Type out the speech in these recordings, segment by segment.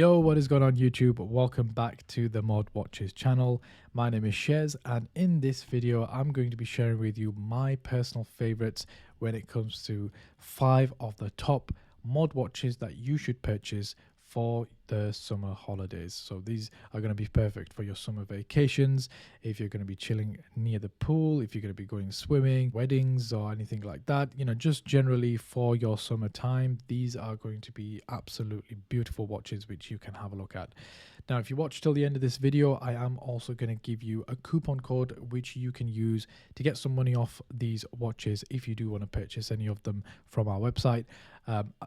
Yo, what is going on YouTube? Welcome back to the Mod Watches channel. My name is Shez, and in this video I'm going to be sharing with you my personal favorites when it comes to 5 of the top mod watches that you should purchase for the summer holidays. So these are going to be perfect for your summer vacations, if you're going to be chilling near the pool, if you're going to be going swimming, weddings or anything like that, just generally for your summertime. These are going to be absolutely beautiful watches which you can have a look at. Now, if you watch till the end of this video, I am also going to give you a coupon code which you can use to get some money off these watches if you do want to purchase any of them from our website.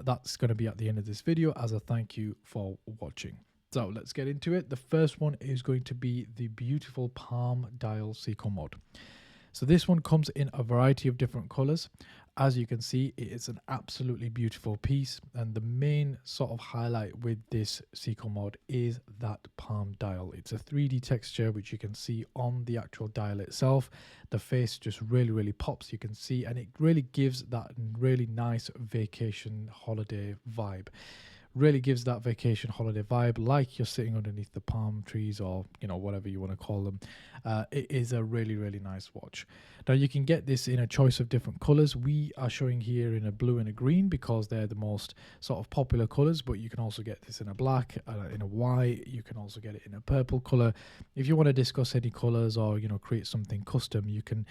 That's going to be at the end of this video as a thank you for watching. So let's get into it. The first one is going to be the beautiful Palm Dial Seiko mod. So this one comes in a variety of different colors. As you can see, it is an absolutely beautiful piece, and the main sort of highlight with this Seiko mod is that palm dial. It's a 3D texture which you can see on the actual dial itself. The face just really pops, you can see, and it really gives that really nice vacation holiday vibe. Really gives that vacation holiday vibe, like you're sitting underneath the palm trees, or whatever you want to call them. It is a really nice watch. Now you can get this in a choice of different colors. We are showing here in a blue and a green because they're the most sort of popular colors, but you can also get this in a black, in a white. You can also get it in a purple color. If you want to discuss any colors or create something custom, you can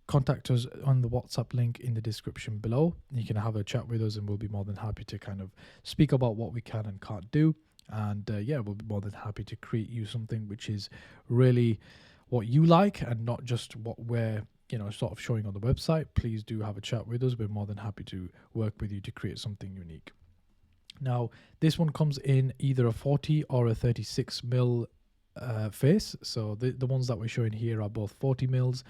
contact us on the WhatsApp link in the description below. You can have a chat with us and we'll be more than happy to kind of speak about what we can and can't do. And yeah, we'll be more than happy to create you something which is really what you like and not just what we're sort of showing on the website. Please do have a chat with us. We're more than happy to work with you to create something unique. Now, this one comes in either a 40 or a 36 mil face. So the ones that we're showing here are both 40 mils.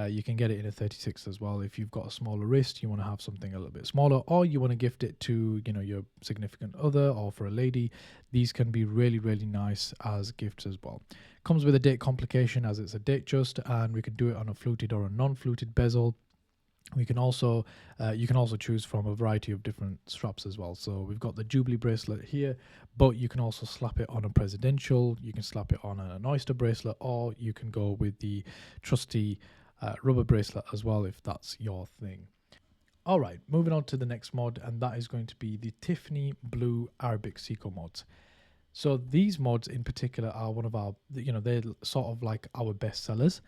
You can get it in a 36 as well. If you've got a smaller wrist, you want to have something a little bit smaller, or you want to gift it to your significant other or for a lady, these can be really nice as gifts as well. Comes with a date complication as it's a date just, and we can do it on a fluted or a non-fluted bezel. We can also you can also choose from a variety of different straps as well. So we've got the Jubilee bracelet here, but you can also slap it on a presidential, you can slap it on an oyster bracelet, or you can go with the trusty rubber bracelet as well if that's your thing. All right, moving on to the next mod, and that is going to be the Tiffany Blue Arabic Seiko mods. So these mods in particular are one of our, they're sort of like our best sellers,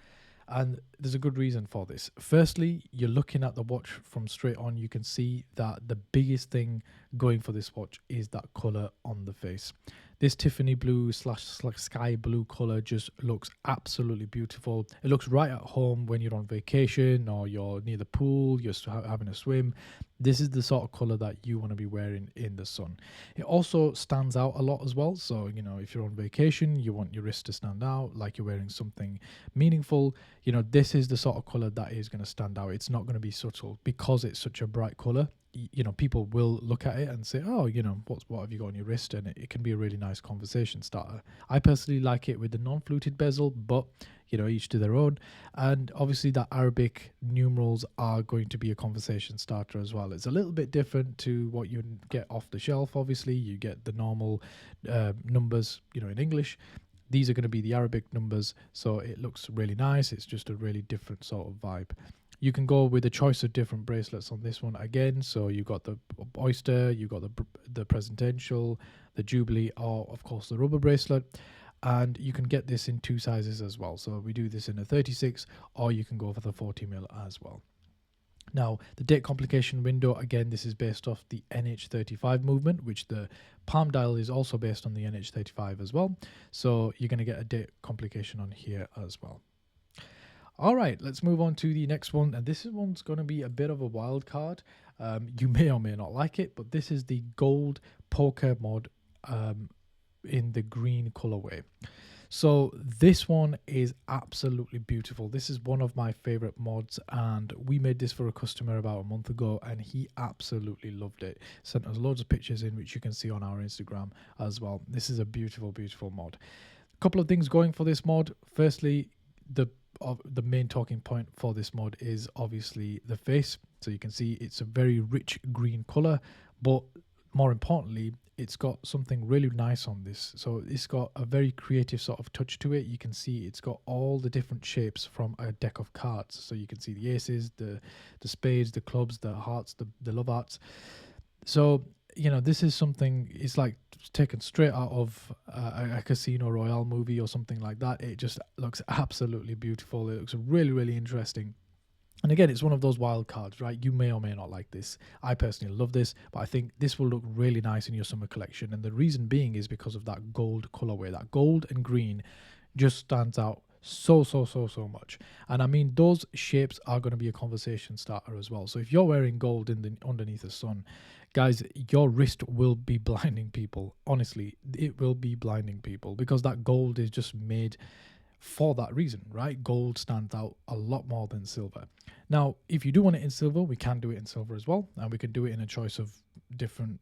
and there's a good reason for this. Firstly, you're looking at the watch from straight on, you can see that the biggest thing going for this watch is that color on the face. This Tiffany blue / sky blue color just looks absolutely beautiful. It looks right at home when you're on vacation or you're near the pool, you're having a swim. This is the sort of color that you want to be wearing in the sun. It also stands out a lot as well. So, if you're on vacation, you want your wrist to stand out like you're wearing something meaningful. This is the sort of color that is going to stand out. It's not going to be subtle because it's such a bright color. People will look at it and say, oh, what have you got on your wrist? And it can be a really nice conversation starter. I personally like it with the non-fluted bezel, but each to their own. And obviously that Arabic numerals are going to be a conversation starter as well. It's a little bit different to what you get off the shelf. Obviously you get the normal numbers in English. These are going to be the Arabic numbers, so it looks really nice. It's just a really different sort of vibe. You can go with a choice of different bracelets on this one again. So you've got the oyster, you've got the presidential, the Jubilee, or of course the rubber bracelet. And you can get this in 2 sizes as well. So we do this in a 36, or you can go for the 40 mil as well. Now, the date complication window, again, this is based off the NH35 movement, which the palm dial is also based on the NH35 as well. So you're going to get a date complication on here as well. All right, let's move on to the next one. And this one's going to be a bit of a wild card. You may or may not like it, but this is the gold poker mod in the green colorway. So this one is absolutely beautiful. This is one of my favorite mods, and we made this for a customer about a month ago and he absolutely loved it. Sent us loads of pictures in, which you can see on our Instagram as well. This is a beautiful mod. A couple of things going for this mod. Firstly, the main talking point for this mod is obviously the face. So you can see it's a very rich green color, but more importantly, it's got something really nice on this. So it's got a very creative sort of touch to it. You can see it's got all the different shapes from a deck of cards. So you can see the aces, the spades, the clubs, the hearts, the love hearts. So this is something, it's like taken straight out of a Casino Royale movie or something like that. It just looks absolutely beautiful. It looks really, really interesting. And again, it's one of those wild cards, right? You may or may not like this. I personally love this, but I think this will look really nice in your summer collection. And the reason being is because of that gold colorway. That gold and green just stands out so much. And I mean, those shapes are going to be a conversation starter as well. So if you're wearing gold underneath the sun, guys, your wrist will be blinding people. Honestly, it will be blinding people, because that gold is just made for that reason, right? Gold stands out a lot more than silver. Now, if you do want it in silver, we can do it in silver as well, and we can do it in a choice of different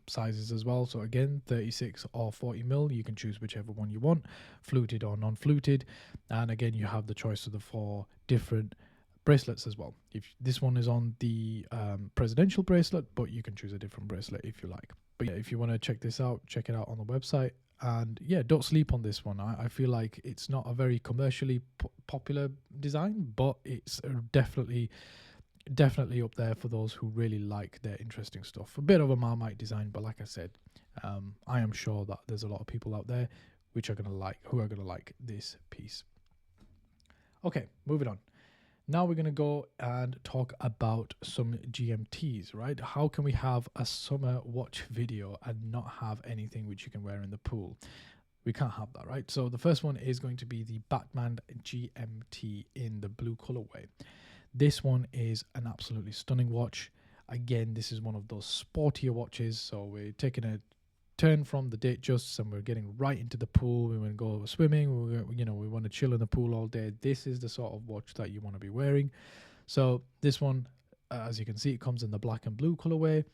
sizes as well. So again, 36 or 40 mil, you can choose whichever one you want, fluted or non-fluted. And again, you have the choice of the 4 different bracelets as well. If this one is on the presidential bracelet, but you can choose a different bracelet if you like. But yeah, if you want to check this out, check it out on the website. And yeah, don't sleep on this one. I feel like it's not a very commercially popular design, but it's definitely up there for those who really like their interesting stuff. A bit of a Marmite design, but like I said, I am sure that there's a lot of people out there who are gonna like this piece. Okay, moving on. Now we're going to go and talk about some GMTs, right? How can we have a summer watch video and not have anything which you can wear in the pool? We can't have that, right? So the first one is going to be the Batman GMT in the blue colorway. This one is an absolutely stunning watch. Again, this is one of those sportier watches. So we're taking a turn from the Datejusts and we're getting right into the pool. We want to go swimming. We want to chill in the pool all day. This is the sort of watch that you want to be wearing. So this one, as you can see, it comes in the black and blue colorway.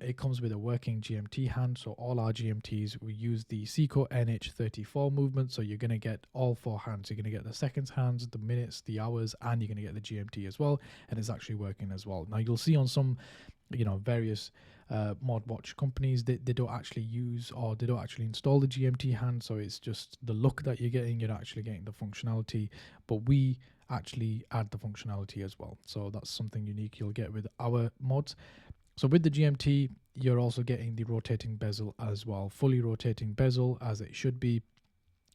It comes with a working GMT hand. So all our GMTs, we use the Seiko NH34 movement. So you're going to get all 4 hands. You're going to get the seconds hands, the minutes, the hours, and you're going to get the GMT as well. And it's actually working as well. Now you'll see on some various mod watch companies, they don't actually use, or they don't actually install the GMT hand, so it's just the look that you're getting. You're actually getting the functionality, but we actually add the functionality as well. So that's something unique you'll get with our mods. So with the GMT, you're also getting the rotating bezel as well, fully rotating bezel as it should be.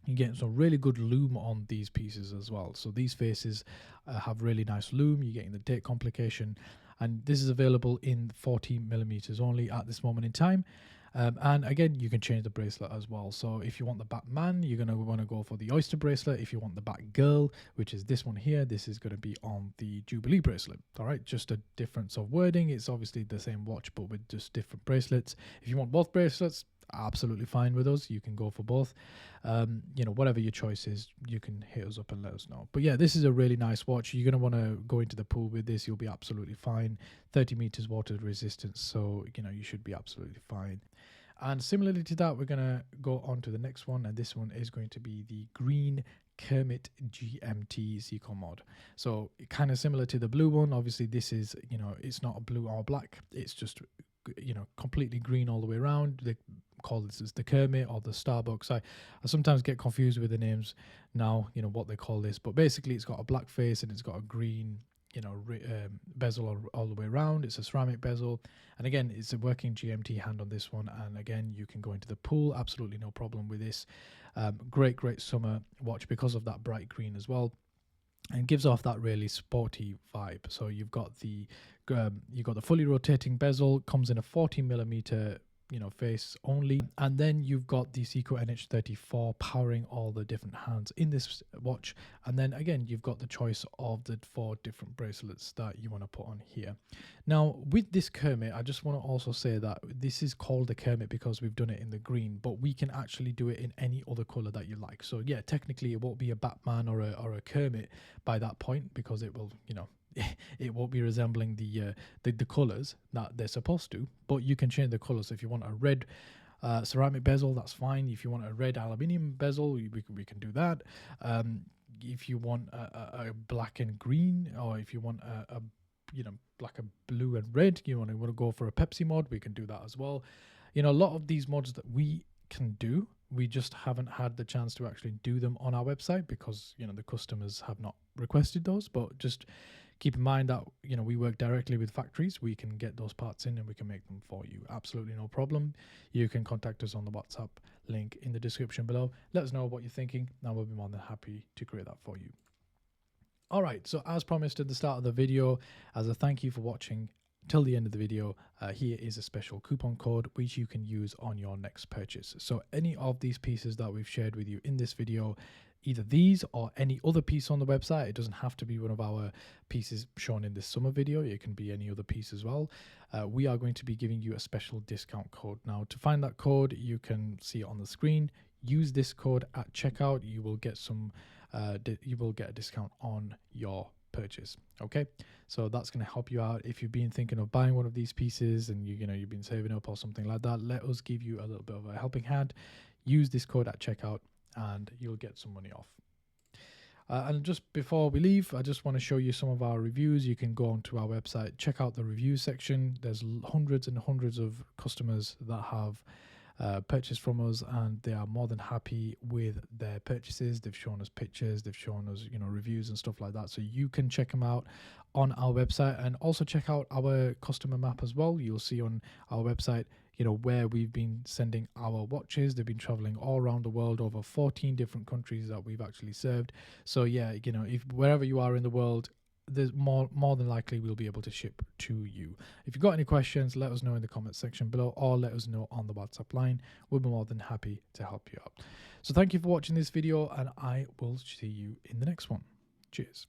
You're getting some really good loom on these pieces as well. So these faces have really nice loom. You're getting the date complication, and this is available in 40 millimeters only at this moment in time. And again, you can change the bracelet as well. So if you want the Batman, you're going to want to go for the Oyster bracelet. If you want the Batgirl, which is this one here, this is going to be on the Jubilee bracelet. All right, just a difference of wording. It's obviously the same watch, but with just different bracelets. If you want both bracelets, absolutely fine with us. You can go for both. Whatever your choice is, you can hit us up and let us know. But yeah, this is a really nice watch. You're going to want to go into the pool with this. You'll be absolutely fine. 30 meters water resistance, so you should be absolutely fine. And similarly to that, we're going to go on to the next one, and this one is going to be the green Kermit GMT Seiko mod. So kind of similar to the blue one. Obviously this is, it's not a blue or black, it's just completely green all the way around. They call this as the Kermit or the Starbucks. I sometimes get confused with the names now, what they call this, but basically it's got a black face and it's got a green bezel all the way around. It's a ceramic bezel, and again, it's a working GMT hand on this one. And again, you can go into the pool, absolutely no problem with this. Great summer watch because of that bright green as well, and gives off that really sporty vibe. So you've got the fully rotating bezel, comes in a 40 millimeter face only, and then you've got the Seiko NH34 powering all the different hands in this watch. And then again, you've got the choice of the 4 different bracelets that you want to put on here. Now with this Kermit, I just want to also say that this is called the Kermit because we've done it in the green, but we can actually do it in any other color that you like. So yeah, technically it won't be a Batman or a Kermit by that point, because it will it won't be resembling the colors that they're supposed to, but you can change the colors. If you want a red ceramic bezel, that's fine. If you want a red aluminium bezel, we can do that. If you want a black and green, or if you want a like a blue and red, you want to go for a Pepsi mod, we can do that as well. A lot of these mods that we can do, we just haven't had the chance to actually do them on our website because the customers have not requested those. But just keep in mind that we work directly with factories. We can get those parts in and we can make them for you, absolutely no problem. You can contact us on the WhatsApp link in the description below. Let us know what you're thinking and we'll be more than happy to create that for you. All right, so as promised at the start of the video, as a thank you for watching till the end of the video, here is a special coupon code which you can use on your next purchase. So any of these pieces that we've shared with you in this video, either these or any other piece on the website, it doesn't have to be one of our pieces shown in this summer video, it can be any other piece as well, we are going to be giving you a special discount code. Now to find that code, you can see it on the screen. Use this code at checkout, you will get a discount on your purchase. Okay, so that's going to help you out if you've been thinking of buying one of these pieces and you've been saving up or something like that. Let us give you a little bit of a helping hand. Use this code at checkout and you'll get some money off. And just before we leave, I just want to show you some of our reviews. You can go onto our website, check out the review section. There's hundreds and hundreds of customers that have purchased from us and they are more than happy with their purchases. They've shown us pictures, they've shown us reviews and stuff like that, so you can check them out on our website. And also check out our customer map as well. You'll see on our website where we've been sending our watches. They've been traveling all around the world, over 14 different countries that we've actually served. So yeah, if wherever you are in the world, there's more than likely we'll be able to ship to you. If you've got any questions, let us know in the comment section below or let us know on the WhatsApp line. We'll be more than happy to help you out. So thank you for watching this video and I will see you in the next one. Cheers.